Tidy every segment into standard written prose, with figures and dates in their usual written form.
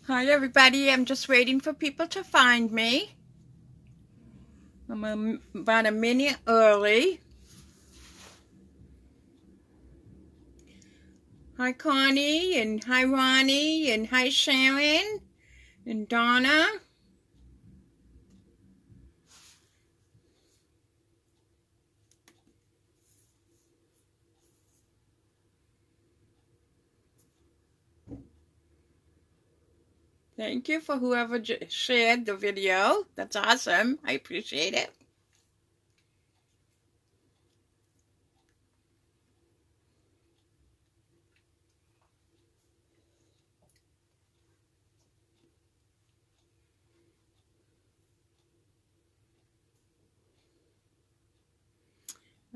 Hi everybody, I'm just waiting for people to find me. I'm about a minute early. Hi Connie, and hi Ronnie, and hi Sharon, and Donna. Thank you for whoever shared the video. That's awesome. I appreciate it.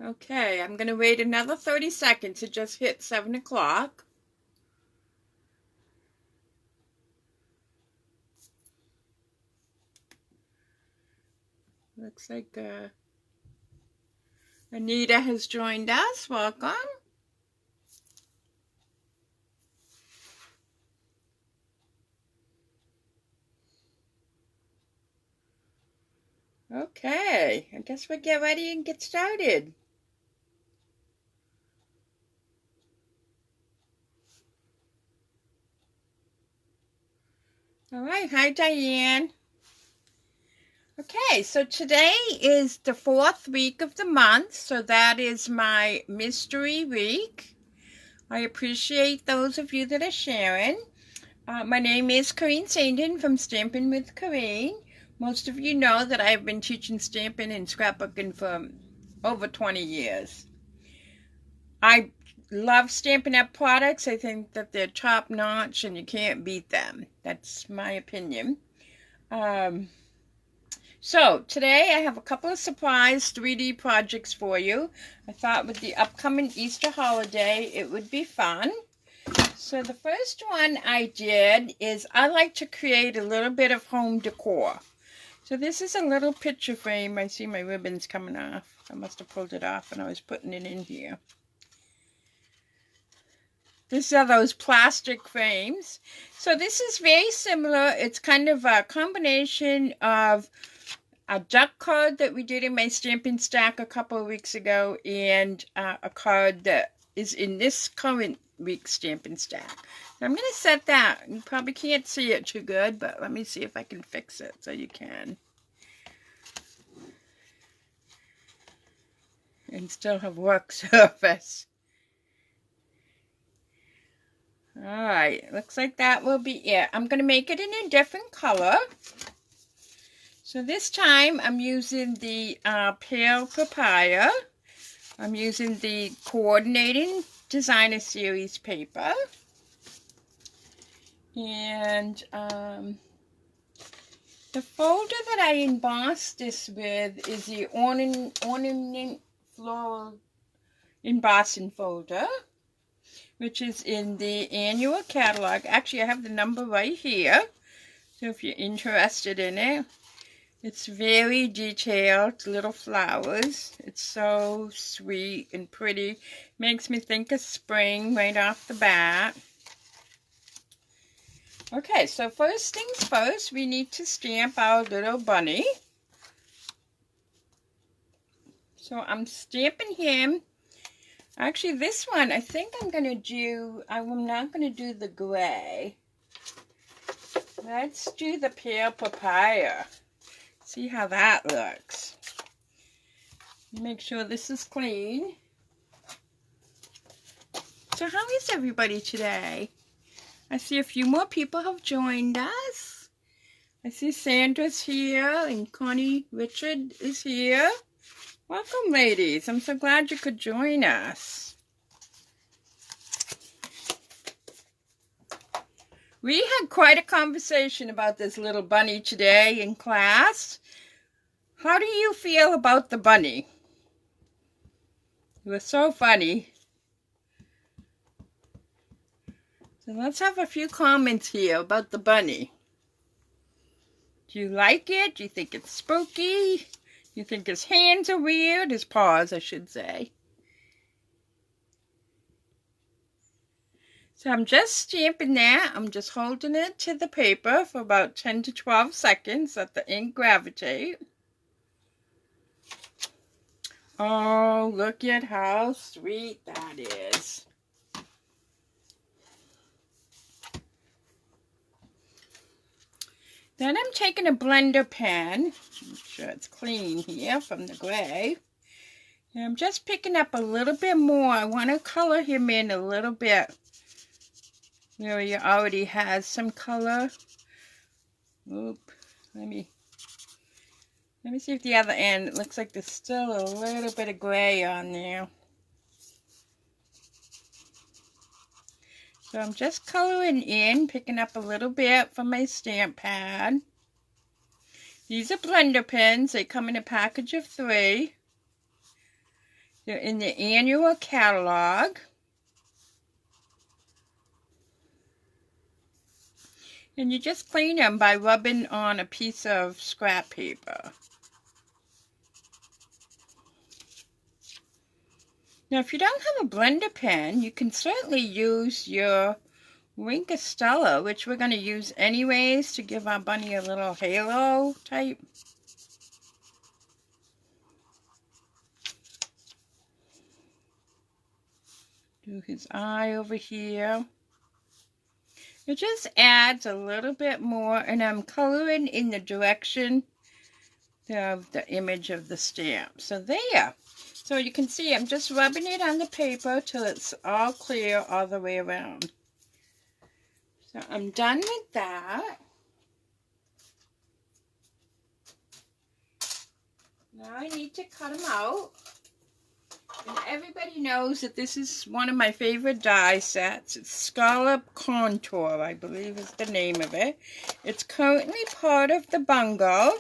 Okay, I'm going to wait another 30 seconds. It just hit 7 o'clock. Looks like Anita has joined us. Welcome. Okay, I guess we'll get ready and get started. All right, hi Diane. Okay, so today is the 4th week of the month, so that is my mystery week. I appreciate those of you that are sharing. My name is Corrine Sandin from Stampin' with Corrine. Most of you know that I've been teaching stamping and scrapbooking for over 20 years. I love Stampin' Up! Products. I think that they're top-notch and you can't beat them. That's my opinion. So today I have a couple of surprise 3D projects for you. I thought with the upcoming Easter holiday it would be fun. So the first one I did is I like to create a little bit of home decor. So this is a little picture frame. I see my ribbons coming off. I must have pulled it off when I was putting it in here. These are those plastic frames. So this is very similar. It's kind of a combination of a duck card that we did in my Stampin' Stack a couple of weeks ago and a card that is in this current week's Stampin' Stack. So I'm going to set that. You probably can't see it too good, but let me see if I can fix it so you can. And still have work surface. Alright, looks like that will be it. I'm going to make it in a different color. So this time I'm using the Pale Papaya. I'm using the Coordinating Designer Series paper. And the folder that I embossed this with is the Ornament Floral Embossing folder, which is in the annual catalog. Actually, I have the number right here, so if you're interested in it. It's very detailed, little flowers. It's so sweet and pretty. Makes me think of spring right off the bat. Okay, so first things first, we need to stamp our little bunny. So I'm stamping him. Actually, this one, I think I'm going to do, I'm not going to do the gray. Let's do the Pale Papaya. See how that looks. Make sure this is clean. So how is everybody today? I see a few more people have joined us. I see Sandra's here and Connie Richard is here. Welcome, ladies. I'm so glad you could join us. We had quite a conversation about this little bunny today in class. How do you feel about the bunny? It was so funny. So let's have a few comments here about the bunny. Do you like it? Do you think it's spooky? Do you think his hands are weird? His paws, I should say. So I'm just stamping that. I'm just holding it to the paper for about 10 to 12 seconds. Let the ink gravitate. Oh, look at how sweet that is. Then I'm taking a blender pen. Make sure it's clean here from the gray. And I'm just picking up a little bit more. I want to color him in a little bit where he already has some color. Oop, let me see if the other end, it looks like there's still a little bit of gray on there. So I'm just coloring in, picking up a little bit from my stamp pad. These are blender pens. They come in a package of 3. They're in the annual catalog. And you just clean them by rubbing on a piece of scrap paper. Now, if you don't have a blender pen, you can certainly use your Wink Estella, which we're going to use anyways to give our bunny a little halo type. Do his eye over here. It just adds a little bit more, and I'm coloring in the direction of the image of the stamp. So there. So you can see I'm just rubbing it on the paper till it's all clear all the way around. So I'm done with that. Now I need to cut them out. And everybody knows that this is one of my favorite die sets. It's Scalloped Contour, I believe is the name of it. It's currently part of the bundle.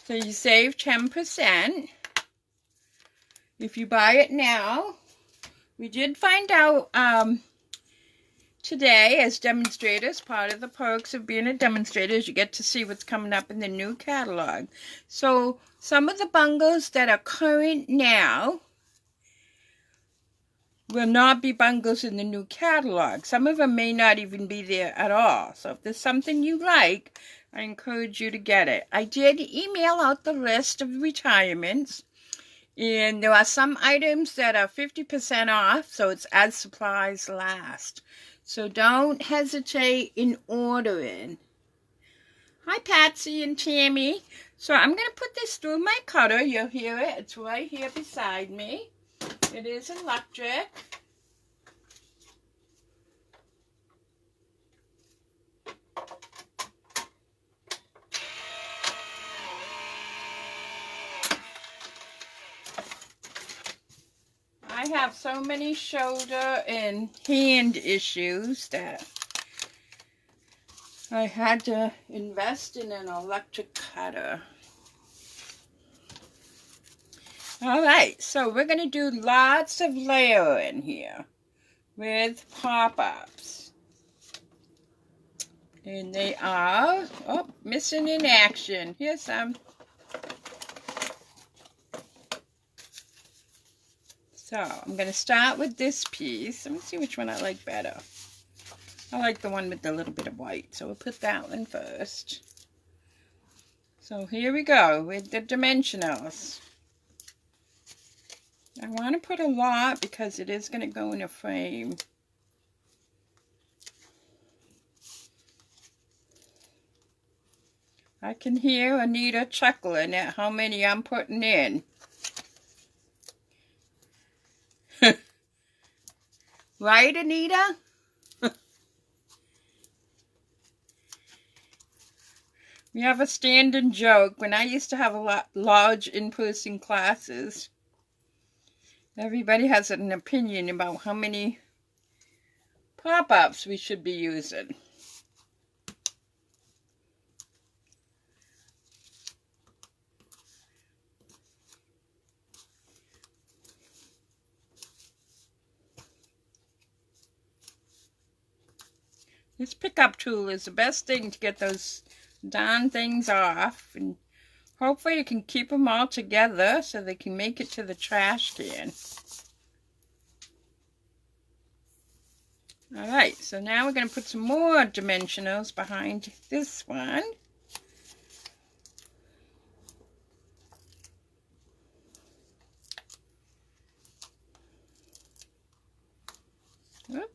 So you save 10%. If you buy it now. We did find out today as demonstrators, part of the perks of being a demonstrator is you get to see what's coming up in the new catalog. So some of the bundles that are current now will not be bundles in the new catalog. Some of them may not even be there at all. So if there's something you like, I encourage you to get it. I did email out the list of retirements. And there are some items that are 50% off, so it's as supplies last. So don't hesitate in ordering. Hi, Patsy and Tammy. So I'm going to put this through my cutter. You'll hear it. It's right here beside me. It is electric. I have so many shoulder and hand issues that I had to invest in an electric cutter. Alright, so we're going to do lots of layering here with pop-ups. And they are, oh, missing in action. Here's some. So I'm going to start with this piece. Let me see which one I like better. I like the one with the little bit of white, so we'll put that one first. So here we go with the dimensionals. I want to put a lot because it is going to go in a frame. I can hear Anita chuckling at how many I'm putting in. Right, Anita? We have a standing joke. When I used to have a large in-person classes, everybody has an opinion about how many pop-ups we should be using. This pickup tool is the best thing to get those darn things off, and hopefully you can keep them all together so they can make it to the trash can. All right, so now we're going to put some more dimensionals behind this one. Whoop.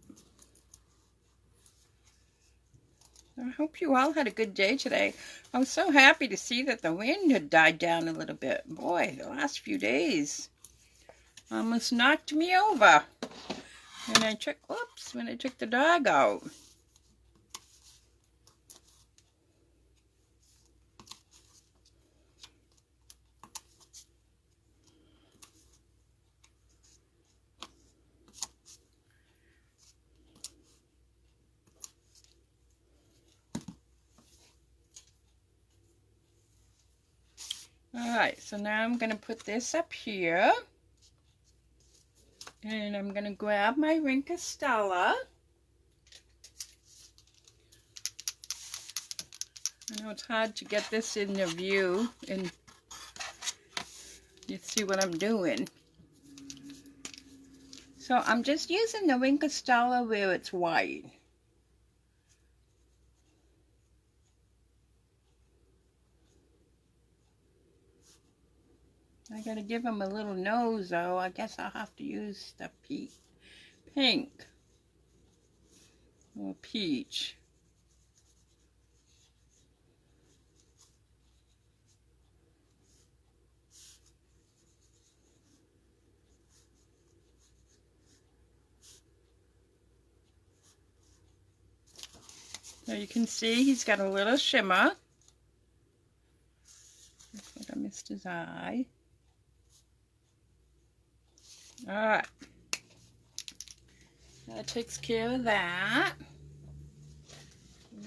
I hope you all had a good day today. I was so happy to see that the wind had died down a little bit. Boy, the last few days almost knocked me over when I took the dog out. Alright, so now I'm going to put this up here. And I'm going to grab my ring Castella. I know it's hard to get this in the view and you see what I'm doing. So I'm just using the ring Castella where it's white. I gotta give him a little nose though. I guess I'll have to use the pink or peach. So you can see he's got a little shimmer. That's what I missed his eye. Alright, that takes care of that.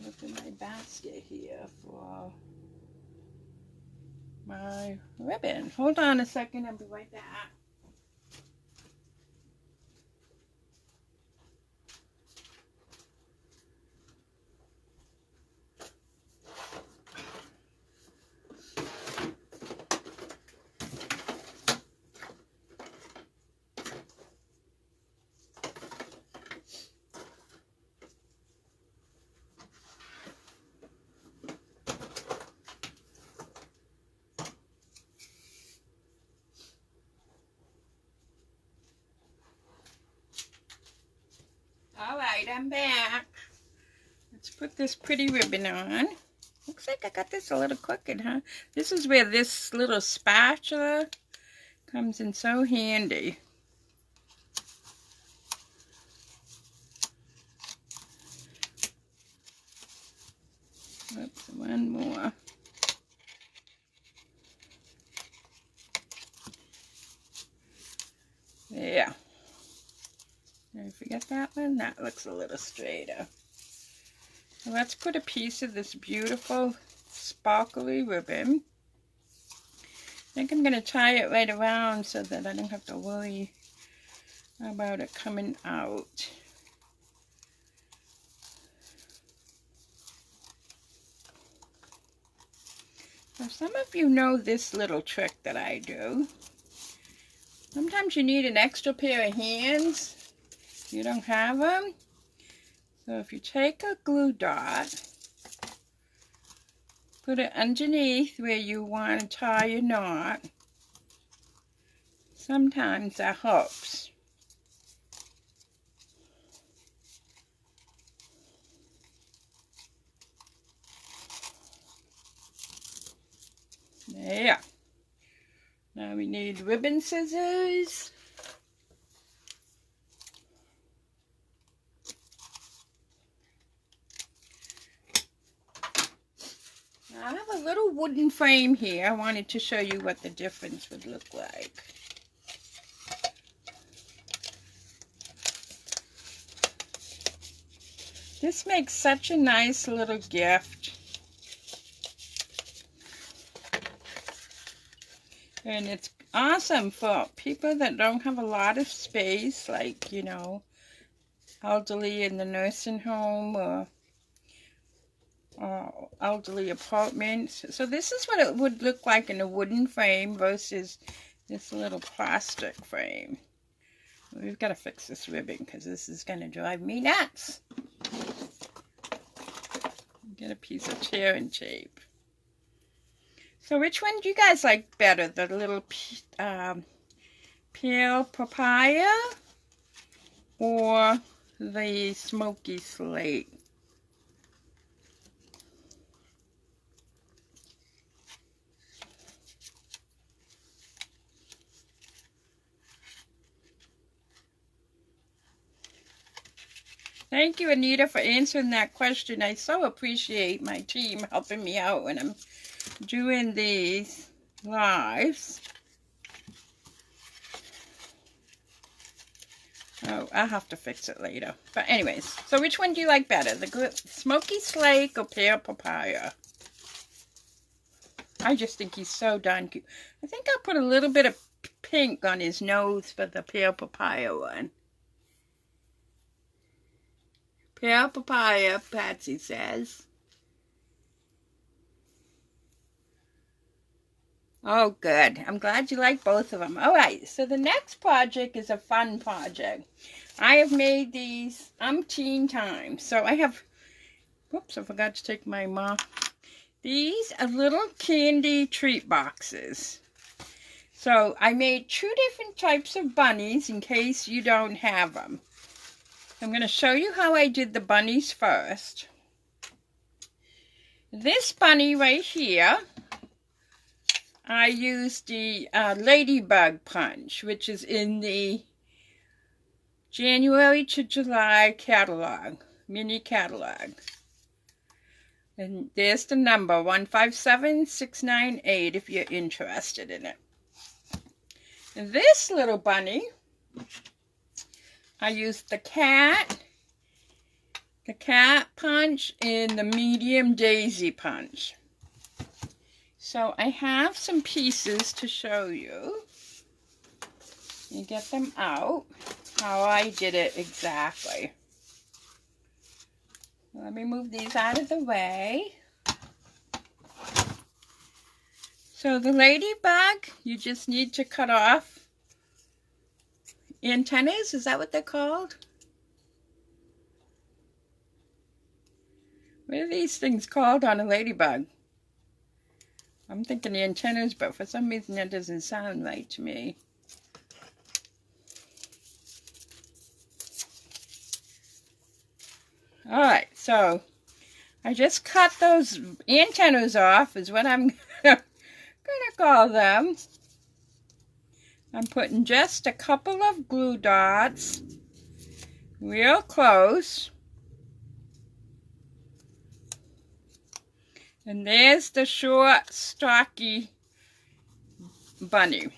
Look at my basket here for my ribbon. Hold on a second, I'll be right back. Alright, I'm back. Let's put this pretty ribbon on. Looks like I got this a little crooked, huh? This is where this little spatula comes in so handy. Oops, one more. There. Did I forget that one? That looks a little straighter. So let's put a piece of this beautiful sparkly ribbon. I think I'm going to tie it right around so that I don't have to worry about it coming out. So some of you know this little trick that I do. Sometimes you need an extra pair of hands. You don't have them. So if you take a glue dot, put it underneath where you want to tie your knot. Sometimes that helps. There. Now we need ribbon scissors. I have a little wooden frame here. I wanted to show you what the difference would look like. This makes such a nice little gift. And it's awesome for people that don't have a lot of space, like, you know, elderly in the nursing home or elderly apartments. So this is what it would look like in a wooden frame versus this little plastic frame. We've got to fix this ribbon because this is going to drive me nuts. Get a piece of tearing tape. So which one do you guys like better? The little pale papaya or the Smokey Slate? Thank you, Anita, for answering that question. I so appreciate my team helping me out when I'm doing these lives. Oh, I'll have to fix it later. But anyways, so which one do you like better? The Smokey Slate or Pear Papaya? I just think he's so darn cute. I think I'll put a little bit of pink on his nose for the Pear Papaya one. Pear Papaya, Patsy says. Oh, good. I'm glad you like both of them. All right, so the next project is a fun project. I have made these umpteen times. So I have, whoops, I forgot to take my these are little candy treat boxes. So I made 2 different types of bunnies in case you don't have them. I'm going to show you how I did the bunnies first. This bunny right here, I used the Ladybug Punch, which is in the January to July catalog, mini catalog. And there's the number, 157698, if you're interested in it. And this little bunny, I used the cat punch, and the medium daisy punch. So I have some pieces to show you. You get them out, how I did it exactly. Let me move these out of the way. So the ladybug, you just need to cut off antennas, is that what they're called? What are these things called on a ladybug? I'm thinking the antennas, but for some reason that doesn't sound right to me. Alright, so I just cut those antennas off, is what I'm gonna call them. I'm putting just a couple of glue dots real close. And there's the short, stocky bunny.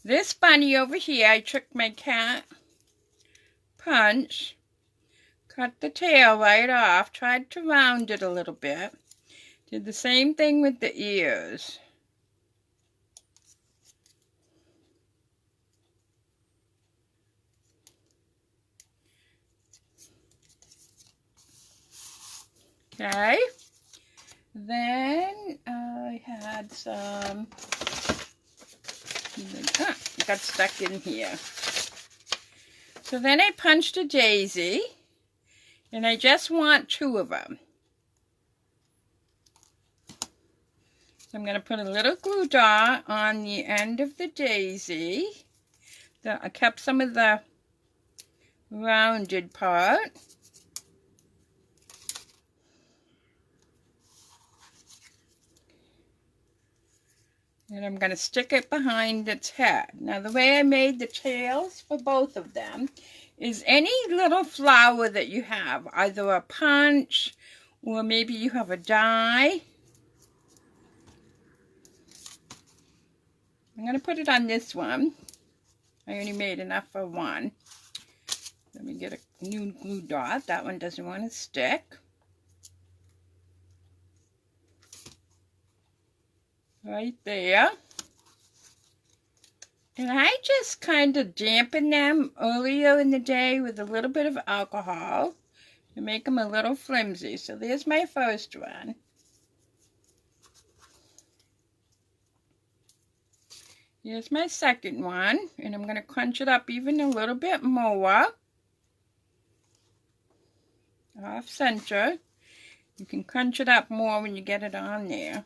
This bunny over here, I took my cat punch, cut the tail right off, tried to round it a little bit. Did the same thing with the ears. Okay, then I had some, it got stuck in here. So then I punched a daisy, and I just want 2 of them. So I'm going to put a little glue dot on the end of the daisy. I kept some of the rounded part. And I'm going to stick it behind its head. Now the way I made the tails for both of them is any little flower that you have, either a punch or maybe you have a die. I'm going to put it on this one. I only made enough for one. Let me get a new glue dot. That one doesn't want to stick. Right there. And I just kind of dampen them earlier in the day with a little bit of alcohol to make them a little flimsy. So there's my first one. Here's my second one, and I'm going to crunch it up even a little bit more. Off center. You can crunch it up more when you get it on there.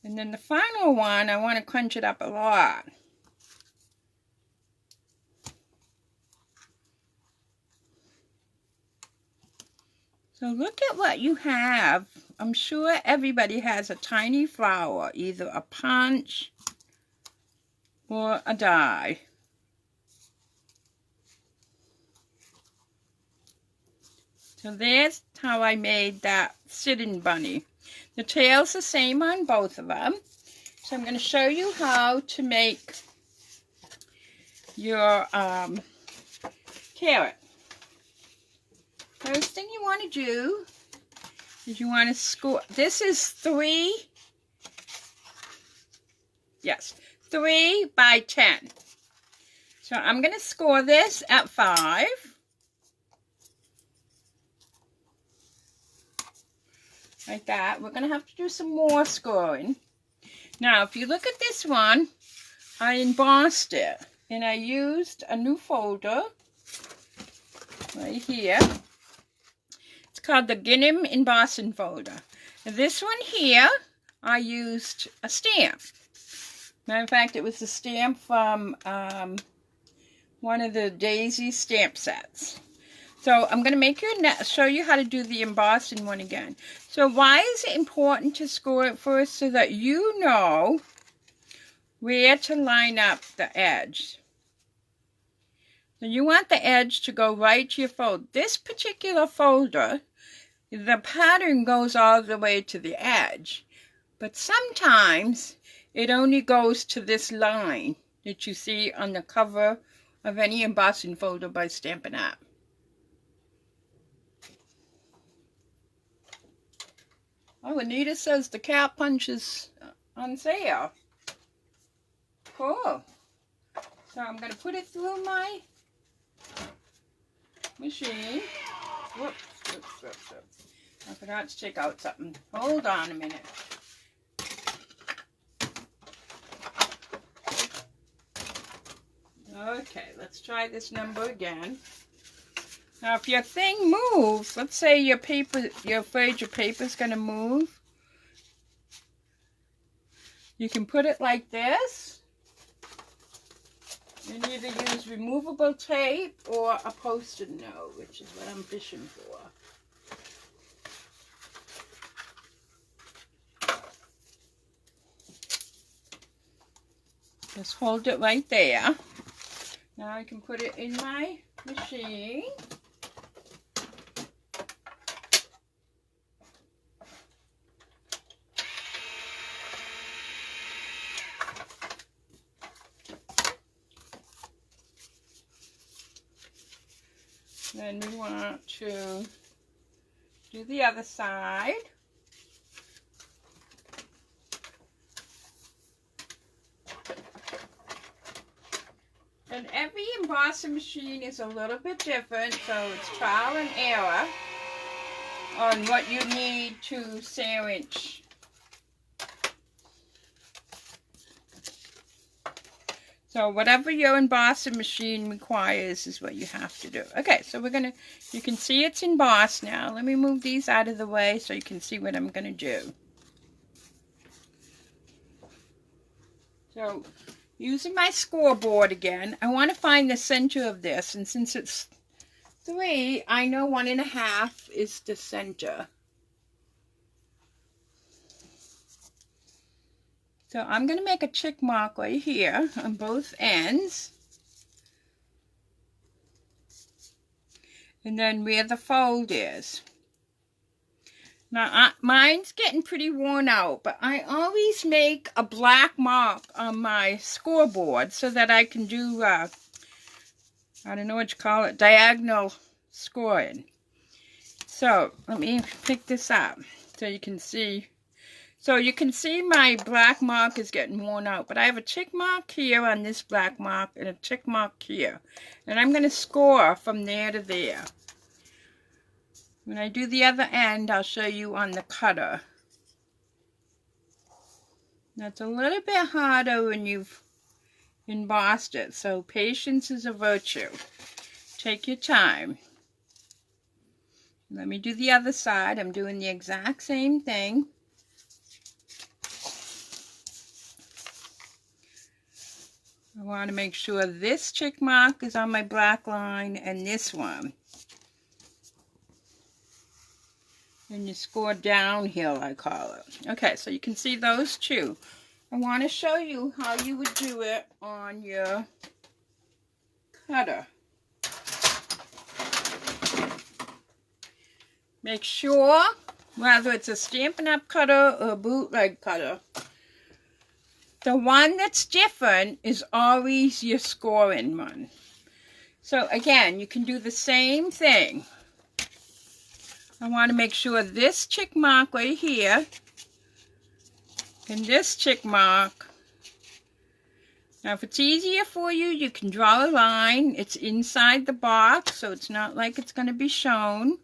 And then the final one, I want to crunch it up a lot. So look at what you have. I'm sure everybody has a tiny flower, either a punch or a die. So there's how I made that sitting bunny. The tail's the same on both of them. So I'm going to show you how to make your carrot. First thing you want to do is you want to score. This is 3 by 10. So I'm going to score this at 5. Like that. We're going to have to do some more scoring. Now, if you look at this one, I embossed it. And I used a new folder right here. It's called the Gingham Embossing Folder. And this one here, I used a stamp. Matter of fact, it was a stamp from one of the Daisy stamp sets. So I'm going to make show you how to do the embossing one again. So why is it important to score it first? So that you know where to line up the edge. So you want the edge to go right to your fold. This particular folder, the pattern goes all the way to the edge. But sometimes it only goes to this line that you see on the cover of any embossing folder by Stampin' Up. Oh, Anita says the cat punch is on sale. Cool. So I'm going to put it through my machine. Whoops. I forgot to take out something. Hold on a minute. Okay, let's try this number again. Now, if your thing moves, let's say your paper, you're afraid your paper's going to move, you can put it like this. And either use removable tape or a Post-it note, which is what I'm fishing for. Just hold it right there. Now I can put it in my machine. Then we want to do the other side. And every embossing machine is a little bit different, so it's trial and error on what you need to sandwich. So whatever your embossing machine requires is what you have to do. Okay, so we're going to, you can see it's embossed now. Let me move these out of the way so you can see what I'm going to do. So using my scoreboard again, I want to find the center of this. And since it's 3, I know 1.5 is the center. So I'm going to make a check mark right here on both ends. And then where the fold is. Now, mine's getting pretty worn out, but I always make a black mark on my scoreboard so that I can do, I don't know what you call it, diagonal scoring. So, let me pick this up so you can see. So you can see my black mark is getting worn out, but I have a tick mark here on this black mark and a tick mark here. And I'm going to score from there to there. When I do the other end, I'll show you on the cutter. That's a little bit harder when you've embossed it. So patience is a virtue. Take your time. Let me do the other side. I'm doing the exact same thing. I want to make sure this check mark is on my black line and this one. And you score downhill, I call it. Okay, so you can see those two. I want to show you how you would do it on your cutter. Make sure, whether it's a Stampin' Up! Cutter or a bootleg cutter, the one that's different is always your scoring one. So again, you can do the same thing. I want to make sure this check mark right here and this check mark. Now if it's easier for you, you can draw a line. It's inside the box, so it's not like it's going to be shown.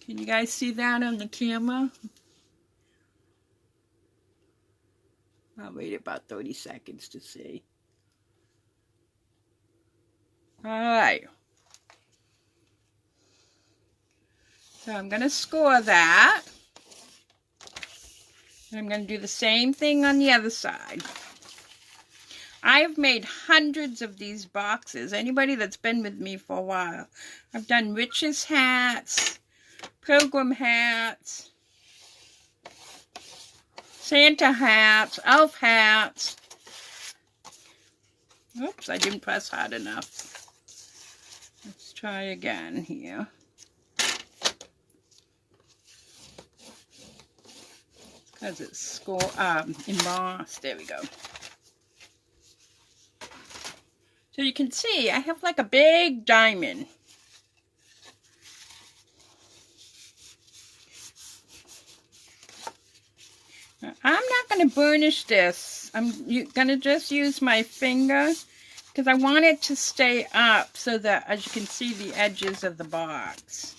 Can you guys see that on the camera? I'll wait about 30 seconds to see. All right. So I'm going to score that. And I'm going to do the same thing on the other side. I've made hundreds of these boxes. Anybody that's been with me for a while. I've done witches' hats, pilgrim hats, Santa hats, elf hats. Oops, I didn't press hard enough. Let's try again here. Because it's embossed. There we go. So you can see I have like a big diamond. Now, I'm not going to burnish this. I'm going to just use my finger because I want it to stay up so that, as you can see, the edges of the box.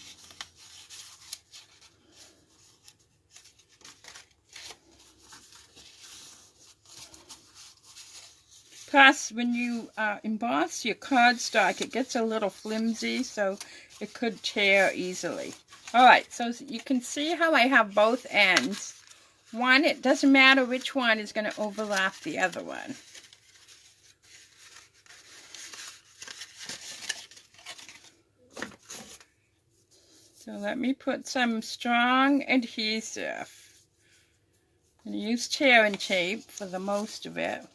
Plus, when you emboss your cardstock, it gets a little flimsy, so it could tear easily. Alright, so you can see how I have both ends. One, it doesn't matter which one is going to overlap the other one. So let me put some strong adhesive. I'm going to use tearing tape for the most of it.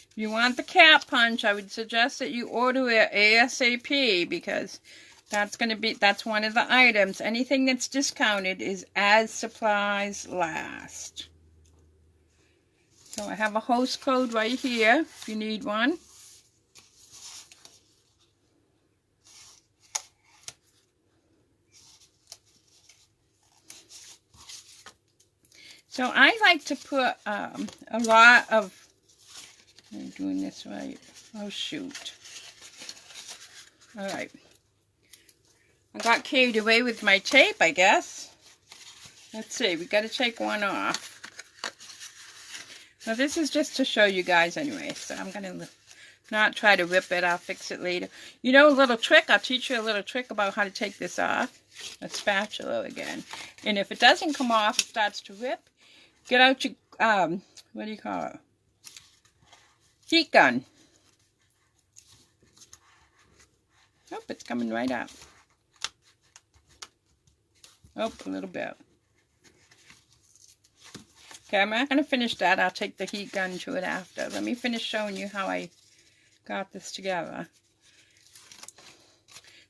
If you want the cat punch, I would suggest that you order it ASAP because that's one of the items. Anything that's discounted is as supplies last. So I have a host code right here if you need one. So I like to put a lot of, I'm doing this right. Oh, shoot. All right. I got carried away with my tape, I guess. Let's see. We got to take one off. Now, this is just to show you guys anyway. So I'm going to not try to rip it. I'll fix it later. You know a little trick? I'll teach you a little trick about how to take this off. A spatula again. And if it doesn't come off, it starts to rip. Get out your, what do you call it? Heat gun. Oh, it's coming right up. Oh, a little bit. Okay, I'm not going to finish that. I'll take the heat gun to it after. Let me finish showing you how I got this together.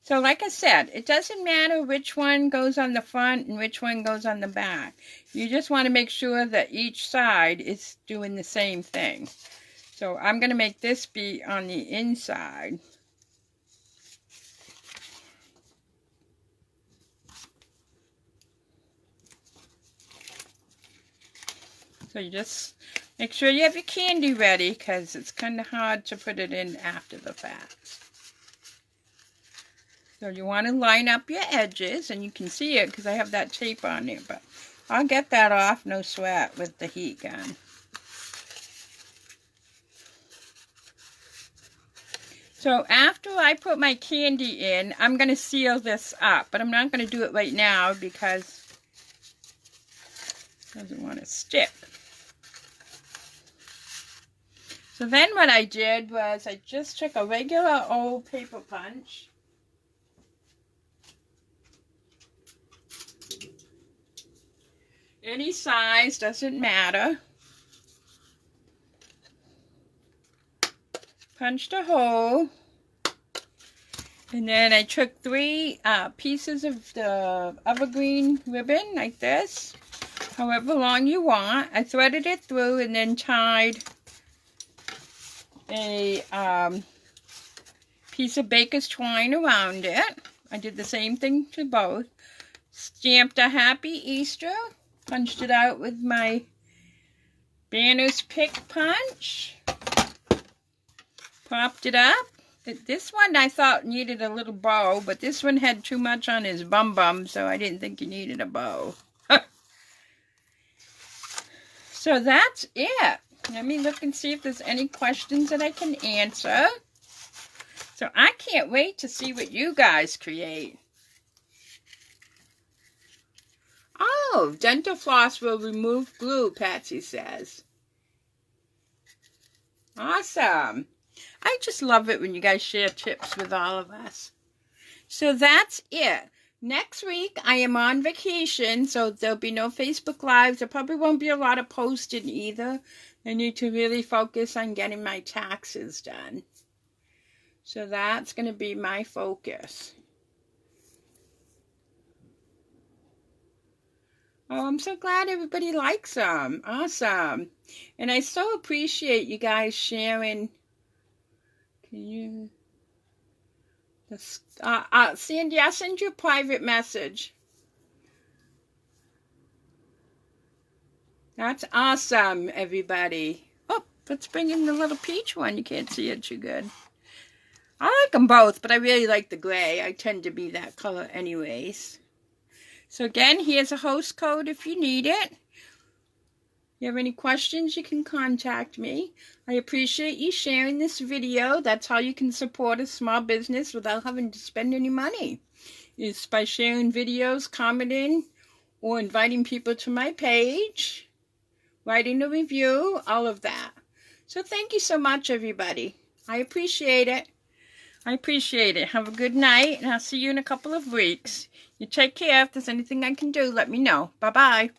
So like I said, it doesn't matter which one goes on the front and which one goes on the back. You just want to make sure that each side is doing the same thing. So I'm going to make this be on the inside. So you just make sure you have your candy ready, because it's kind of hard to put it in after the fact. So you want to line up your edges, and you can see it because I have that tape on there, but I'll get that off, no sweat, with the heat gun. So after I put my candy in, I'm going to seal this up, but I'm not going to do it right now because it doesn't want to stick. So then what I did was I just took a regular old paper punch. Any size, doesn't matter. Punched a hole. And then I took 3 pieces of the Evergreen ribbon, like this. However long you want. I threaded it through and then tied a piece of baker's twine around it. I did the same thing to both. Stamped a Happy Easter. Punched it out with my Banner's Pick punch. Popped it up. This one I thought needed a little bow, but this one had too much on his bum, so I didn't think he needed a bow. So that's it. Let me look and see if there's any questions that I can answer. So I can't wait to see what you guys create. Oh, dental floss will remove glue, Patsy says. Awesome. I just love it when you guys share tips with all of us. So that's it. Next week, I am on vacation, so there'll be no Facebook Lives. There probably won't be a lot of posting either. I need to really focus on getting my taxes done. So that's going to be my focus. Oh, I'm so glad everybody likes them. Awesome. And I so appreciate you guys sharing. Can you... Sandy, I'll send you a private message. That's awesome, everybody. Oh, let's bring in the little peach one. You can't see it too good. I like them both, but I really like the gray. I tend to be that color anyways. So again, here's a host code if you need it. If you have any questions, you can contact me. I appreciate you sharing this video. That's how you can support a small business without having to spend any money. Is by sharing videos, commenting, or inviting people to my page, writing a review, all of that. So thank you so much, everybody. I appreciate it. I appreciate it. Have a good night, and I'll see you in a couple of weeks. You take care. If there's anything I can do, let me know. Bye-bye.